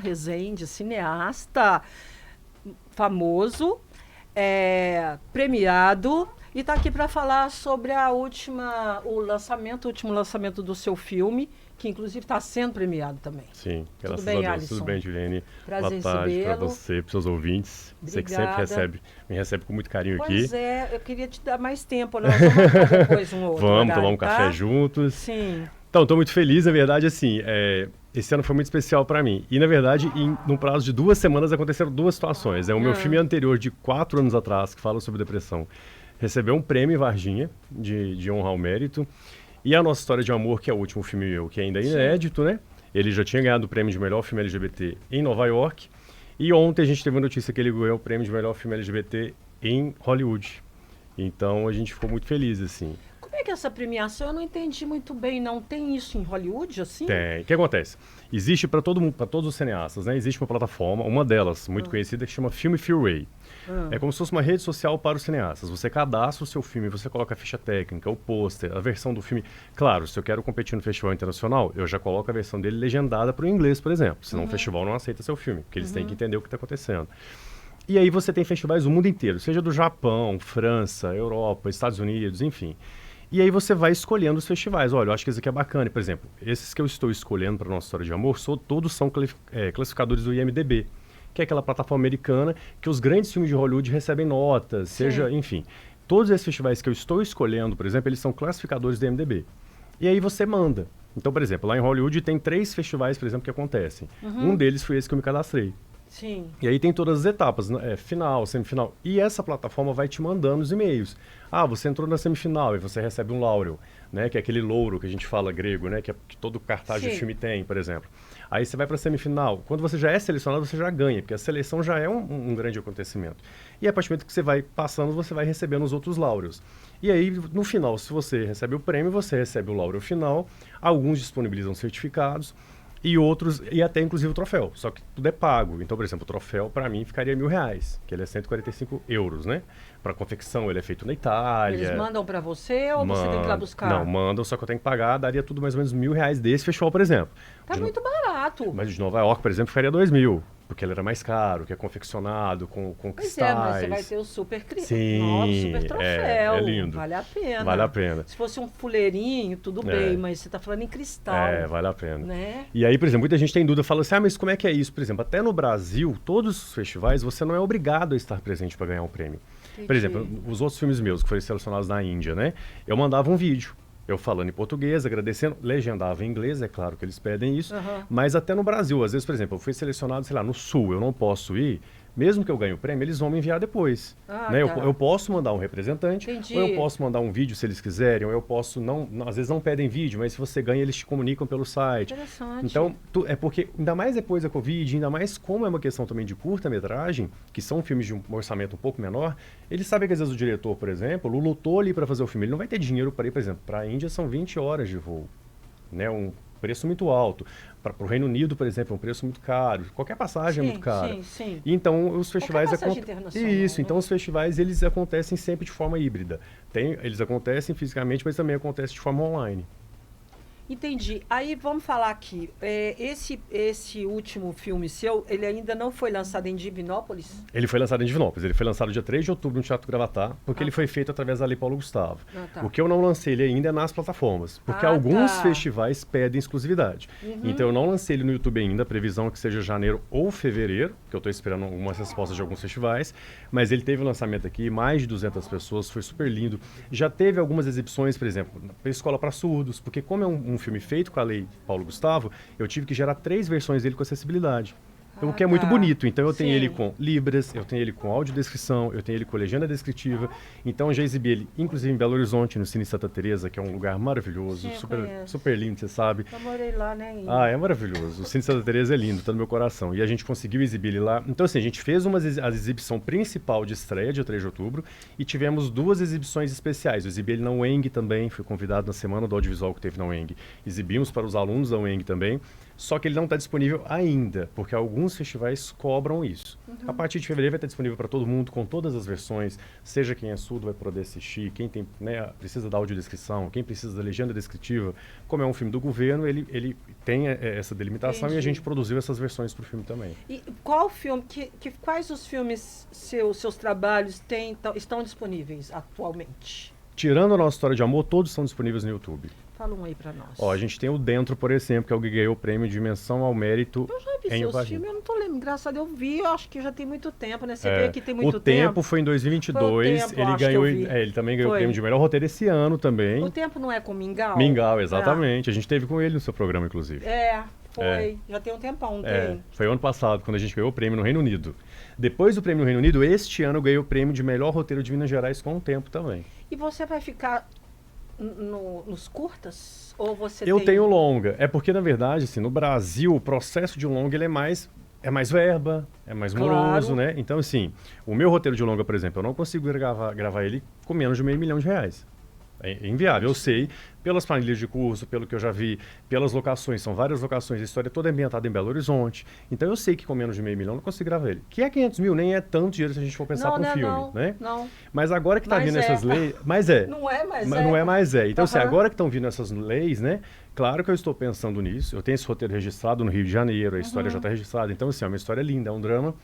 Rezende, cineasta famoso, premiado, e está aqui para falar sobre o último lançamento do seu filme, que inclusive está sendo premiado também. Sim, graças bem, a Deus. Alisson? Tudo bem, Juliane? Prazer Boa tarde para recebê-lo. você, para os seus ouvintes. Você que Obrigada. sempre me recebe com muito carinho Pois aqui. é, eu queria te dar mais tempo, nós vamos marcar depois um outro Vamos horário, tomar um café tá? juntos. Sim. Então, estou muito feliz, na verdade, assim, esse ano foi muito especial para mim. E, na verdade, num prazo de 2 semanas aconteceram 2 situações. O meu filme anterior, de 4 anos atrás, que fala sobre depressão, recebeu um prêmio em Varginha, de honra ao mérito. E a Nossa História de Amor, que é o último filme meu, que ainda é inédito, né? Ele já tinha ganhado o prêmio de melhor filme LGBT em Nova York. E ontem a gente teve a notícia que ele ganhou o prêmio de melhor filme LGBT em Hollywood. Então a gente ficou muito feliz, assim. Como é que é essa premiação? Eu não entendi muito bem, não tem isso em Hollywood, assim? Tem. O que acontece? Existe para todo mundo, para todos os cineastas, né? Existe uma plataforma, uma delas, muito conhecida, que chama Film Freeway. É como se fosse uma rede social para os cineastas. Você cadastra o seu filme, você coloca a ficha técnica, o pôster, a versão do filme. Claro, se eu quero competir no festival internacional, eu já coloco a versão dele legendada para o inglês, por exemplo. Senão o festival não aceita seu filme, porque eles têm que entender o que está acontecendo. E aí você tem festivais do mundo inteiro, seja do Japão, França, Europa, Estados Unidos, enfim. E aí você vai escolhendo os festivais. Olha, eu acho que esse aqui é bacana. Por exemplo, esses que eu estou escolhendo para Nossa História de Amor, todos são classificadores do IMDb, que é aquela plataforma americana que os grandes filmes de Hollywood recebem notas, seja, enfim. Todos esses festivais que eu estou escolhendo, por exemplo, eles são classificadores do IMDb. E aí você manda. Então, por exemplo, lá em Hollywood tem 3 festivais, por exemplo, que acontecem. Um deles foi esse que eu me cadastrei. Sim. E aí tem todas as etapas, né? Final, semifinal. E essa plataforma vai te mandando os e-mails. Ah, você entrou na semifinal e você recebe um laurel, né? Que é aquele louro que a gente fala grego, né? Que todo cartaz de filme tem, por exemplo. Aí você vai para a semifinal. Quando você já é selecionado, você já ganha, porque a seleção já é um grande acontecimento. E a partir do momento que você vai passando, você vai recebendo os outros laureos. E aí, no final, se você recebe o prêmio, você recebe o laurel final. Alguns disponibilizam certificados. E outros, e até inclusive o troféu, só que tudo é pago. Então, por exemplo, o troféu para mim ficaria R$1.000, que ele é 145 euros, né? Para confecção, ele é feito na Itália. Eles mandam para você ou você tem que ir lá buscar? Não, mandam, só que eu tenho que pagar, daria tudo mais ou menos R$1.000 desse festival, por exemplo. Tá muito barato. Mas de Nova York, por exemplo, ficaria 2.000, porque ele era mais caro, que é confeccionado, com Pois cristais. mas você vai ter o super Sim, super troféu. é lindo. Vale a pena. Vale a pena. Se fosse um fuleirinho, tudo bem, mas você tá falando em cristal. Vale a pena. Né? E aí, por exemplo, muita gente tem dúvida, fala assim, mas como é que é isso? Por exemplo, até no Brasil, todos os festivais, você não é obrigado a estar presente para ganhar um prêmio. Entendi. Por exemplo, os outros filmes meus, que foram selecionados na Índia, né? Eu mandava um vídeo, eu falando em português, agradecendo, legendava em inglês, é claro que eles pedem isso, mas até no Brasil, às vezes, por exemplo, eu fui selecionado, sei lá, no Sul, eu não posso ir, mesmo que eu ganhe o prêmio, eles vão me enviar depois. Né? Eu posso mandar um representante, Entendi. ou eu posso mandar um vídeo se eles quiserem, ou eu posso às vezes não pedem vídeo, mas se você ganha, eles te comunicam pelo site. Interessante. Então, é porque, ainda mais depois da Covid, ainda mais como é uma questão também de curta-metragem, que são filmes de um orçamento um pouco menor, eles sabem que às vezes o diretor, por exemplo, lutou ali para fazer o filme, ele não vai ter dinheiro para ir, por exemplo, para a Índia são 20 horas de voo, né? Um preço muito alto. Para o Reino Unido, por exemplo, é um preço muito caro. Qualquer passagem é muito cara. Sim. E então os festivais internacional. Isso, então os festivais eles acontecem sempre de forma híbrida. Eles acontecem fisicamente, mas também acontecem de forma online. Entendi. Aí vamos falar aqui. Esse último filme seu, ele ainda não foi lançado em Divinópolis? Ele foi lançado em Divinópolis. Ele foi lançado dia 3 de outubro no Teatro Gravatá, porque ele foi feito através da Lei Paulo Gustavo. O que eu não lancei ele ainda é nas plataformas, porque alguns festivais pedem exclusividade. Então eu não lancei ele no YouTube ainda, a previsão é que seja janeiro ou fevereiro, que eu estou esperando algumas respostas de alguns festivais, mas ele teve o lançamento aqui, mais de 200 pessoas, foi super lindo. Já teve algumas exibições, por exemplo, para Escola para Surdos, porque como é um filme feito com a Lei Paulo Gustavo, eu tive que gerar 3 versões dele com acessibilidade. O que é muito bonito. Então eu tenho ele com libras, eu tenho ele com audiodescrição, eu tenho ele com legenda descritiva. Então eu já exibi ele, inclusive em Belo Horizonte, no Cine Santa Teresa, que é um lugar maravilhoso, super lindo, você sabe. Eu morei lá, né? É maravilhoso. O Cine Santa Teresa é lindo, tá no meu coração. E a gente conseguiu exibir ele lá. Então assim, a gente fez a exibição principal de estreia, dia 3 de outubro, e tivemos 2 exibições especiais. Eu exibi ele na UENG também, fui convidado na semana do audiovisual que teve na UENG. Exibimos para os alunos da UENG também. Só que ele não está disponível ainda, porque alguns festivais cobram isso. A partir de fevereiro vai estar disponível para todo mundo, com todas as versões, seja quem é surdo vai poder assistir, quem tem, né, precisa da audiodescrição, quem precisa da legenda descritiva. Como é um filme do governo, ele tem essa delimitação. Entendi. E a gente produziu essas versões para o filme também. E qual filme, quais os filmes seus trabalhos estão disponíveis atualmente? Tirando a nossa história de amor, todos estão disponíveis no YouTube. Fala um aí pra nós. Ó, a gente tem o Dentro, por exemplo, que é o que ganhou o prêmio de Menção ao Mérito Eu já vi em seus Varginha. filmes, eu não tô lembrando. Engraçado, eu vi, eu acho que já tem muito tempo, né? Você veio aqui tem muito O Tempo foi em 2022, Foi o Tempo, ele acho ganhou, que eu vi. ele também ganhou o Foi. prêmio de melhor roteiro esse ano também. O Tempo não é com Mingau? Mingau, exatamente. A gente teve com ele no seu programa, inclusive. Foi. É. Já tem um tempão, não É, tem? foi ano passado, quando a gente ganhou o prêmio no Reino Unido. Depois do prêmio no Reino Unido, este ano eu ganhei o prêmio de melhor roteiro de Minas Gerais com o Tempo também. E você vai ficar nos curtas? Ou você Eu tem... tenho longa. É porque, na verdade, assim, no Brasil, o processo de um longa ele é mais verba, é mais Claro. moroso, né? Então, assim, o meu roteiro de longa, por exemplo, eu não consigo gravar ele com menos de R$500 mil. É inviável, eu sei, pelas planilhas de curso, pelo que eu já vi, pelas locações, são várias locações, a história é toda ambientada em Belo Horizonte. Então eu sei que com menos de R$500 mil eu não consigo gravar ele. Que é 500 mil, nem é tanto dinheiro se a gente for pensar para um filme, né? Não. Mas agora que tá Mas vindo é. essas leis... Mas é. Não é, mas Mas é. não é mais é. Então, assim, Aham. agora que estão vindo essas leis, né? Claro que eu estou pensando nisso. Eu tenho esse roteiro registrado no Rio de Janeiro, a história já está registrada. Então, assim, é uma história linda, é um drama.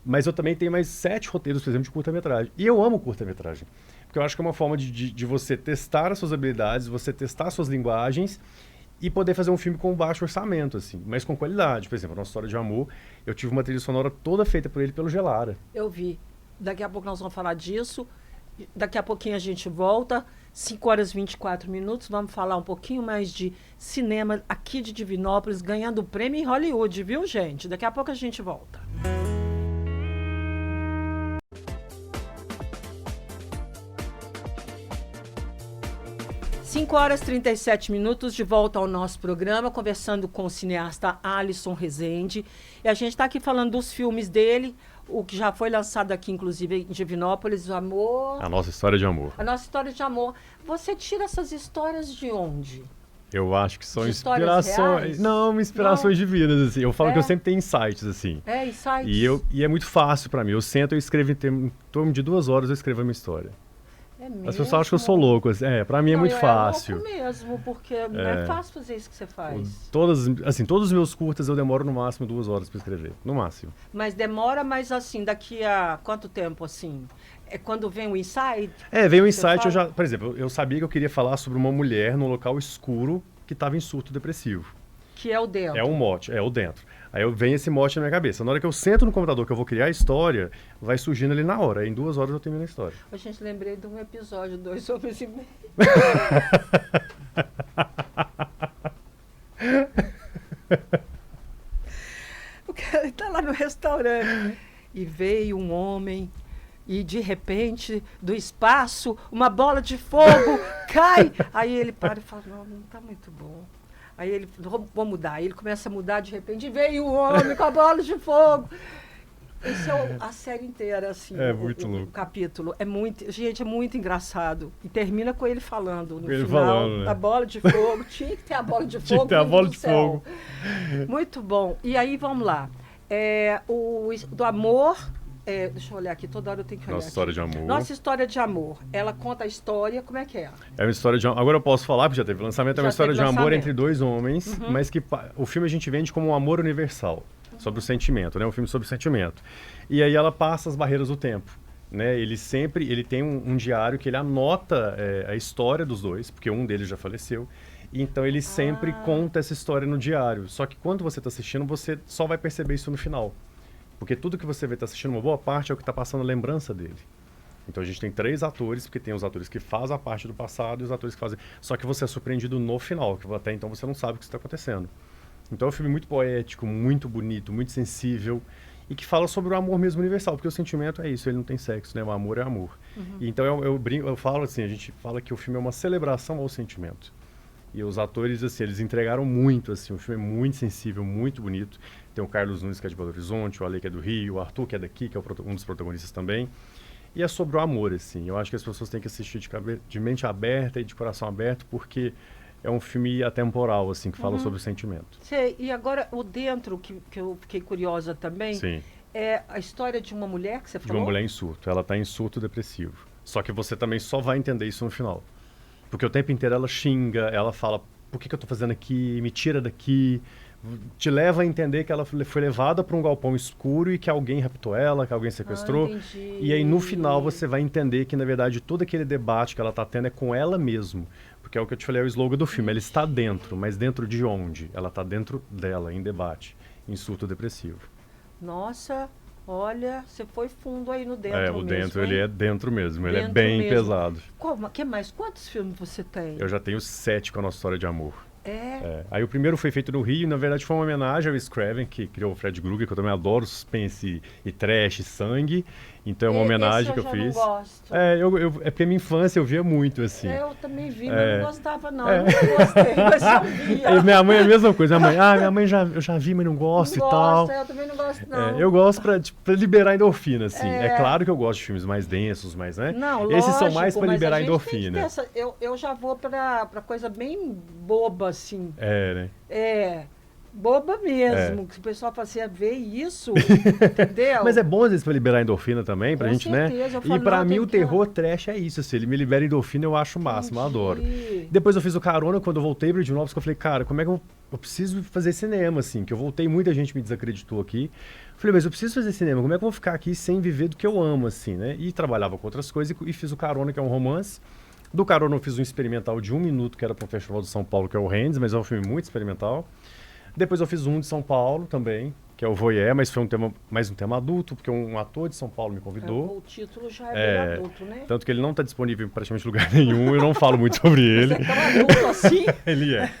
Mas eu também tenho mais 7 roteiros, por exemplo, de curta-metragem. E eu amo curta-metragem. Porque eu acho que é uma forma de você testar as suas habilidades, você testar as suas linguagens e poder fazer um filme com baixo orçamento, assim, mas com qualidade. Por exemplo, a nossa história de amor, eu tive uma trilha sonora toda feita por ele pelo Gelara. Eu vi. Daqui a pouco nós vamos falar disso. Daqui a pouquinho a gente volta. 5 horas e 24 minutos. Vamos falar um pouquinho mais de cinema aqui de Divinópolis, ganhando prêmio em Hollywood, viu, gente? Daqui a pouco a gente volta. Cinco horas e 37 minutos, de volta ao nosso programa, conversando com o cineasta Alisson Rezende. E a gente está aqui falando dos filmes dele, o que já foi lançado aqui, inclusive, em Divinópolis, O Amor... A nossa história de amor. A nossa história de amor. Você tira essas histórias de onde? Eu acho que são De histórias inspirações... reais? Não, inspirações divinas, assim. Eu falo que eu sempre tenho insights, assim. Insights? E é muito fácil pra mim. Eu sento, eu escrevo em torno de 2 horas, eu escrevo a minha história. É mesmo? As pessoas acham que eu sou louco. Assim. Pra mim é muito fácil. É louco mesmo, porque não é fácil fazer isso que você faz. Todos os meus curtas eu demoro no máximo 2 horas pra escrever. No máximo. Mas demora, mas assim, daqui a quanto tempo, assim? É quando vem o insight? Vem o Você insight, fala? por exemplo, eu sabia que eu queria falar sobre uma mulher num local escuro que estava em surto depressivo. Que é o dentro. É um mote, é o dentro. Aí vem esse mote na minha cabeça. Na hora que eu sento no computador que eu vou criar a história, vai surgindo ali na hora. Aí, em 2 horas eu termino a história. A gente lembrei de um episódio, 2 homens e meio. O cara tá lá no restaurante e veio um homem e de repente do espaço uma bola de fogo cai. Aí ele para e fala, não tá muito bom. Aí ele, vou mudar. Aí ele começa a mudar, de repente veio o homem com a bola de fogo. Esse é a série inteira, assim. É muito louco. O capítulo. Gente, é muito engraçado. E termina com ele falando no Ele final, falando, né? a bola de fogo. Tinha que ter a bola de fogo. Tinha que ter a meu bola Deus de do céu. fogo. Muito bom. E aí, vamos lá. Do amor... deixa eu olhar aqui, toda hora eu tenho que olhar. Nossa história de amor. Nossa história de amor. Ela conta a história, como é que é? É uma história de amor. Agora eu posso falar, porque já teve lançamento. É uma Já história de teve amor lançamento. entre 2 homens, mas que o filme a gente vende como um amor universal, sobre o sentimento, né? Um filme sobre o sentimento. E aí ela passa as barreiras do tempo, né? Ele tem um diário que ele anota a história dos dois, porque um deles já faleceu. Então ele sempre conta essa história no diário. Só que quando você está assistindo, você só vai perceber isso no final. Porque tudo que você vai estar assistindo, uma boa parte, é o que está passando a lembrança dele. Então a gente tem 3 atores, porque tem os atores que fazem a parte do passado e os atores que fazem... Só que você é surpreendido no final, que até então você não sabe o que está acontecendo. Então é um filme muito poético, muito bonito, muito sensível, e que fala sobre o amor mesmo universal, porque o sentimento é isso, ele não tem sexo, né? O amor é amor. E então eu falo assim, a gente fala que o filme é uma celebração ao sentimento. E os atores, assim, eles entregaram muito, assim, o filme é muito sensível, muito bonito. Tem o Carlos Nunes, que é de Belo Horizonte, o Ale, que é do Rio, o Arthur, que é daqui, que é um dos protagonistas também. E é sobre o amor, assim. Eu acho que as pessoas têm que assistir de mente aberta e de coração aberto, porque é um filme atemporal, assim, que fala sobre o sentimento. Sei, e agora o dentro, que eu fiquei curiosa também, Sim, é a história de uma mulher que você de falou? uma mulher em surto. Ela tá em surto depressivo. Só que você também só vai entender isso no final. Porque o tempo inteiro ela xinga, ela fala, por que eu tô fazendo aqui? Me tira daqui. Te leva a entender que ela foi levada para um galpão escuro e que alguém raptou ela, que alguém sequestrou. Entendi. E aí no final você vai entender que na verdade todo aquele debate que ela tá tendo é com ela mesma. Porque é o que eu te falei, é o slogan do filme. Ela está dentro, mas dentro de onde? Ela está dentro dela, em debate, em surto depressivo. Nossa, olha, você foi fundo aí no dentro É, o mesmo, dentro, hein? ele é dentro mesmo, ele é Dentro bem mesmo. pesado. Que mais? Quantos filmes você tem? Eu já tenho 7 com a nossa história de amor. É? É. Aí o primeiro foi feito no Rio, e na verdade foi uma homenagem ao Wes Craven, que criou o Fred Krueger, que eu também adoro suspense e trash, e sangue. Então é uma homenagem que eu fiz. Não gosto. É porque a minha infância eu via muito, assim. Eu também vi, mas não gostava não. É. Eu não gostei, mas eu via. E minha mãe é a mesma coisa. Minha mãe eu já vi, mas não gosto Não e tal. gosto, eu também não gosto não. Eu gosto pra liberar endorfina, assim. É claro que eu gosto de filmes mais densos, mais, né? Não, Esses são lógico, mais pra mas liberar a gente tem que ter endorfina. eu já vou pra coisa bem boba, assim. É, né? É, boba mesmo. Que o pessoal fala assim, vê isso, entendeu? Mas é bom às vezes pra liberar endorfina também, pra Com gente, certeza, né? eu falo, E pra não, mim tem o que- terror trash é isso, assim. Ele me libera endorfina, eu acho o máximo, eu adoro. Entendi. Depois eu fiz o Carona, quando eu voltei pra Divinópolis, que eu falei, cara, como é que eu preciso fazer cinema, assim? Que eu voltei, muita gente me desacreditou aqui. Falei, mas eu preciso fazer cinema, como é que eu vou ficar aqui sem viver do que eu amo, assim, né? E trabalhava com outras coisas e fiz o Carona, que é um romance. Do Carona eu fiz um experimental de 1 minuto, que era para o Festival de São Paulo, que é o Hands, mas é um filme muito experimental. Depois eu fiz um de São Paulo também, que é o Voyeur, mas foi mais um tema adulto, porque um ator de São Paulo me convidou. O título já é bem adulto, né? Tanto que ele não está disponível em praticamente lugar nenhum, eu não falo muito sobre ele. Você é tão adulto assim? Ele é.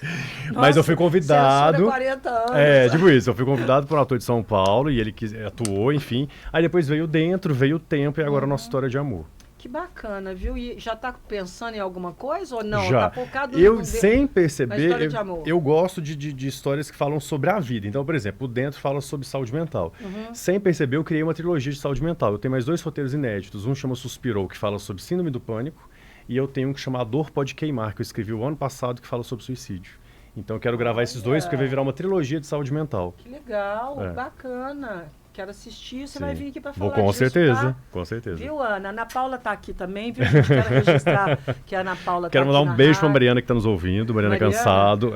Nossa, Mas eu fui convidado. censura 40 anos. Tipo isso, eu fui convidado por um ator de São Paulo e ele atuou, enfim. Aí depois veio Dentro, veio o Tempo e agora a nossa história de amor. Que bacana, viu? E já tá pensando em alguma coisa ou não? Já. Tá focado Eu, no- sem na perceber, história de amor. eu gosto de histórias que falam sobre a vida. Então, por exemplo, o Dentro fala sobre saúde mental. Sem perceber, eu criei uma trilogia de saúde mental. Eu tenho mais 2 roteiros inéditos. Um chama Suspirou, que fala sobre síndrome do pânico. E eu tenho um que chama A Dor Pode Queimar, que eu escrevi o ano passado, que fala sobre suicídio. Então, eu quero gravar esses dois, porque vai virar uma trilogia de saúde mental. Que legal, É. bacana. Quero assistir, você Sim. vai vir aqui pra Vou falar com disso, certeza, tá? com certeza. Viu, Ana? Ana Paula tá aqui também, viu? Gente? Quero registrar que a Ana Paula Quero tá mandar aqui um na beijo pra rádio. Mariana que tá nos ouvindo. Mariana Mariana? Cansado.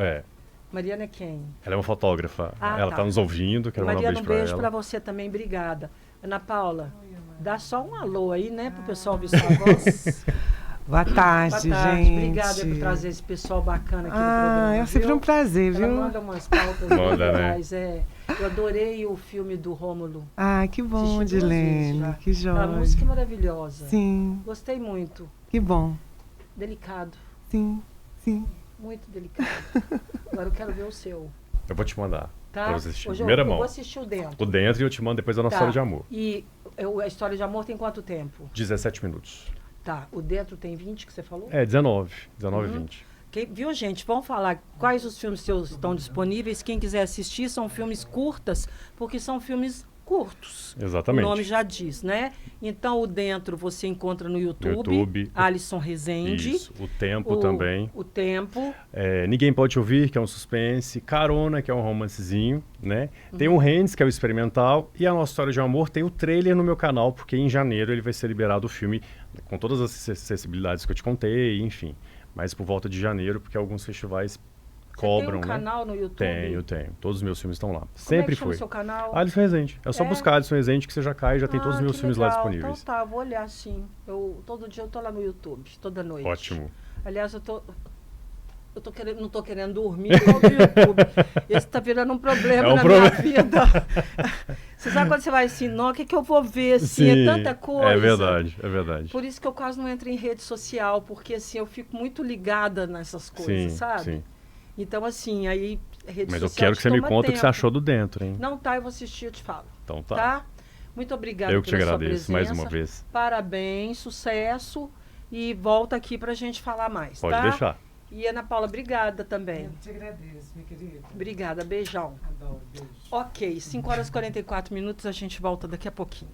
Mariana é quem? Ela é uma fotógrafa. Ah, Ela tá. tá nos ouvindo. Quero mandar um Mariana, beijo pra ela. pra você também, obrigada. Ana Paula, dá só um alô aí, né, pro pessoal ouvir sua voz. Boa tarde, Boa tarde, gente. obrigada por trazer esse pessoal bacana aqui no programa. É sempre viu? um prazer, Ela viu? manda umas pautas Manda, né? legais, Eu adorei o filme do Rômulo. Ah, que bom, Assisti 2 vezes Dilene. já. Que joia. A música é maravilhosa. Sim, Gostei muito. que bom. Delicado. Sim, sim. Muito delicado. Agora eu quero ver o seu. Eu vou te mandar. Tá? Pra você assistir. Hoje Primeira eu mão. vou assistir o dentro. O Dentro e eu te mando depois a nossa Tá. história de amor. E a história de amor tem quanto tempo? 17 minutos. Tá. O dentro tem 20 que você falou? 19 e 20. Viu, gente? Vamos falar quais os filmes seus estão disponíveis. Quem quiser assistir, são filmes curtas, porque são filmes curtos. Exatamente. O nome já diz, né? Então, o Dentro você encontra no YouTube. YouTube. Alisson Rezende. Isso. O Tempo também. O Tempo. Ninguém Pode Te Ouvir, que é um suspense. Carona, que é um romancezinho, né? Tem o Hands, que é o experimental. E a nossa história de amor tem o trailer no meu canal, porque em janeiro ele vai ser liberado o filme com todas as acessibilidades que eu te contei, enfim. Mas por volta de janeiro, porque alguns festivais cobram, Você tem um né? canal no YouTube? Tenho. Todos os meus filmes estão lá. Como Sempre é que chama foi. o seu canal? Alisson Rezende. É só buscar Alisson Rezende que você já cai, já tem todos os meus que filmes lá legal. disponíveis. Então tá, vou olhar sim. Todo dia eu tô lá no YouTube, toda noite. Ótimo. Aliás, não tô querendo dormir igual do YouTube. Esse tá virando um problema É um na minha vida. Você sabe quando você vai assim, não, o que eu vou ver, assim, é tanta coisa. É verdade. Por isso que eu quase não entro em rede social, porque assim, eu fico muito ligada nessas coisas, sabe? Sim. Então, assim, aí rede Mas social eu quero que você me toma conte o que você tempo. achou do Dentro, hein? Não tá, eu vou assistir, eu te falo. Então tá. Tá? Muito obrigada Eu que te pela sua agradeço presença. mais uma vez. Parabéns, sucesso e volta aqui pra gente falar mais, Pode tá? deixar. E Ana Paula, obrigada também. Eu te agradeço, minha querida. Obrigada, beijão. Adoro, beijo. Ok, 5 horas e 44 minutos, a gente volta daqui a pouquinho.